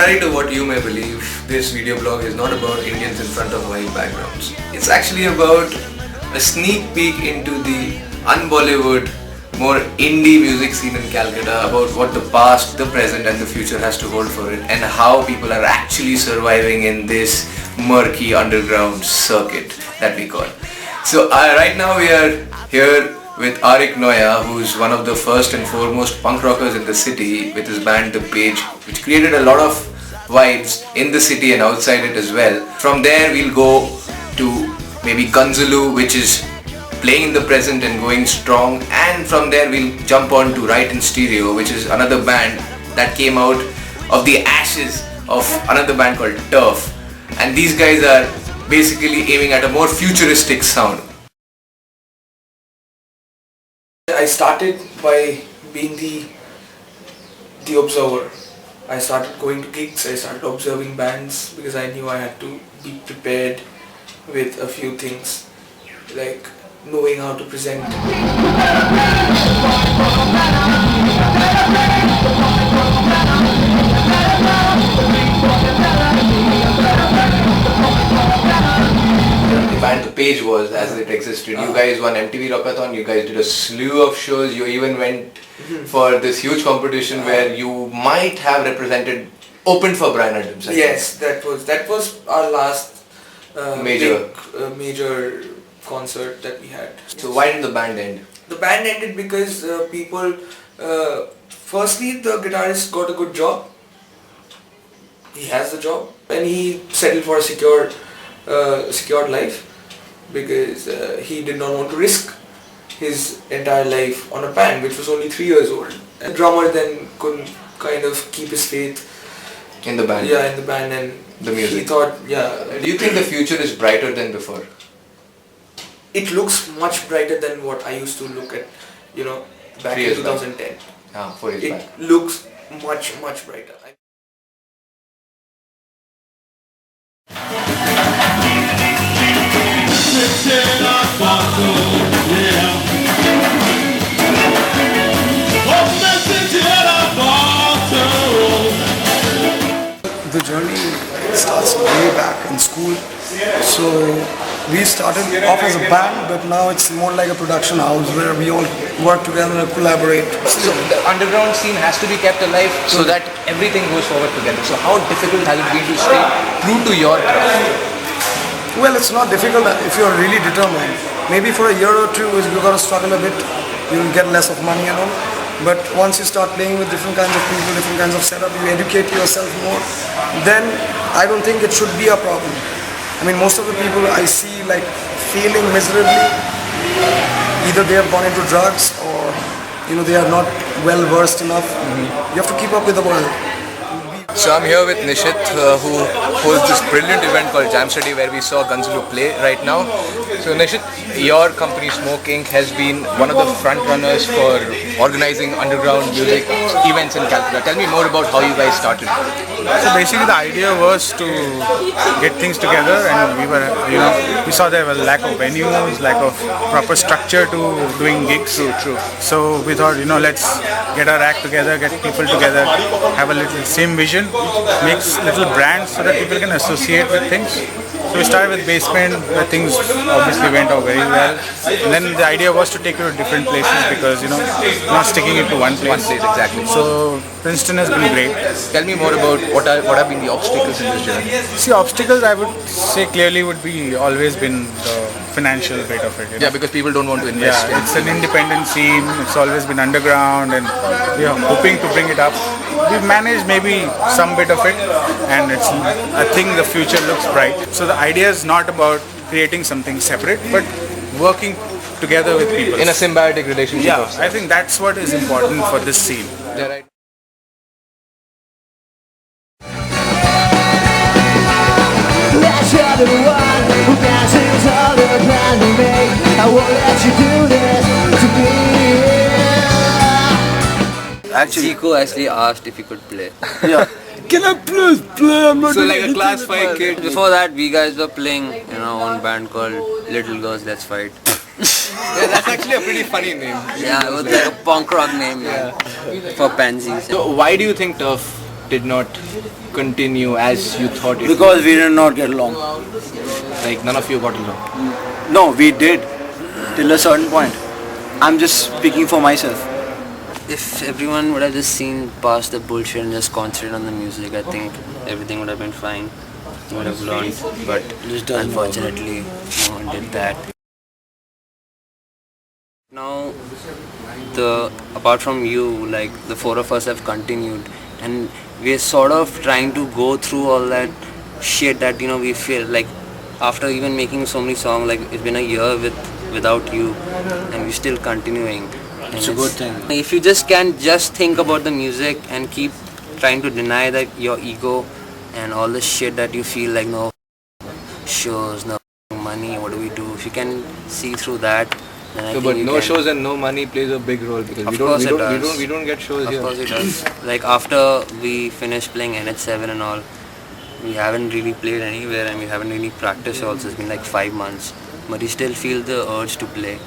Contrary to what you may believe, this video blog is not about Indians in front of white backgrounds. It's actually about a sneak peek into the un-Bollywood, more indie music scene in Calcutta, about what the past, the present and the future has to hold for it, and how people are actually surviving in this murky underground circuit that we call. So right now we are here with Arik Noya, who's one of the first and foremost punk rockers in the city with his band The Page, which created a lot of vibes in the city and outside it as well. From there we'll go to maybe Gunzulu, which is playing in the present and going strong, and from there we'll jump on to Right in Stereo, which is another band that came out of the ashes of another band called Turf, and these guys are basically aiming at a more futuristic sound. I started by being the observer. I started going to gigs, I started observing bands because I knew I had to be prepared with a few things, like knowing how to present. The band The Page was, as it existed, you guys won MTV Rockathon, you guys did a slew of shows, you even went for this huge competition where you might have opened for Brian Adams. Yes, that was our last major major concert that we had. So why did the band end? The band ended because people, firstly the guitarist got a good job, he has the job, and he settled for a secured life because he did not want to risk his entire life on a band which was only 3 years old. The drummer then couldn't kind of keep his faith in the band. Yeah, in the band and the music. He thought, yeah. Do you think the future is brighter than before? It looks much brighter than what I used to look at, back in 2010. 4 years back. It looks much brighter. The journey starts way back in school. So we started off as a band, but now it's more like a production house where we all work together and collaborate. So the underground scene has to be kept alive so that everything goes forward together. So how difficult has it been to stay true to your craft? Well, it's not difficult if you're really determined. Maybe for a year or two you've got to struggle a bit, you'll get less of money and all. But once you start playing with different kinds of people, different kinds of setup, you educate yourself more, then I don't think it should be a problem. I mean, most of the people I see like failing miserably, either they have gone into drugs or they are not well versed enough. You have to keep up with the world. So I'm here with Nishant, who holds this brilliant event called Jam Study where we saw Gunzulu play right now. So Nishant, your company Smoke Inc. has been one of the front runners for organizing underground music events in Calcutta. Tell me more about how you guys started. So basically the idea was to get things together, and we saw there was lack of venues, lack of proper structure to doing gigs. True. So we thought, let's get our act together, get people together, have a little same vision, make little brands so that people can associate with things. So we started with Basement, where things obviously went out very well. And then the idea was to take it to different places because, not sticking it to one place. One place, exactly. So Princeton has been great. Tell me more about what have been the obstacles in this journey? See, obstacles I would say clearly would be always been the financial bit of it. Yeah, because people don't want to invest. Yeah, it's an independent scene. It's always been underground, and we are hoping to bring it up. We've managed maybe some bit of it, and I think the future looks bright. So the idea is not about creating something separate, but working together with people. In a symbiotic relationship. Yeah, I think that's what is important for this scene. Yeah, right. You're the one who dances all the plan to make. I won't let you do this to me. Actually, Zico actually asked if he could play. Yeah. Can I please play? I'm not So like a class 5 kid. Before that, we guys were playing, one band called Little Girls Let's Fight. Yeah, that's actually a pretty funny name. Yeah, it was like a punk rock name for pansies. So why do you think Turf did not continue as you thought it Because we did not get along. would? Like none of you got along. No, we did till a certain point. I'm just speaking for myself. If everyone would have just seen past the bullshit and just concentrated on the music, I think everything would have been fine. We would have learned, but unfortunately, no one did that. Now, apart from you, like the four of us have continued, and we're sort of trying to go through all that shit that we feel like after even making so many songs, like it's been a year without you, and we're still continuing. And It's a good thing. If you just can just think about the music and keep trying to deny that your ego and all the shit that you feel like no shows, no money, what do we do? If you can see through that, then I So, think but you no can. shows and no money plays a big role because Of course it does. we don't get shows Of here. course it does. Like after we finished playing NH7 and all, we haven't really played anywhere and we haven't really practiced also. It's been like 5 months. But you still feel the urge to play.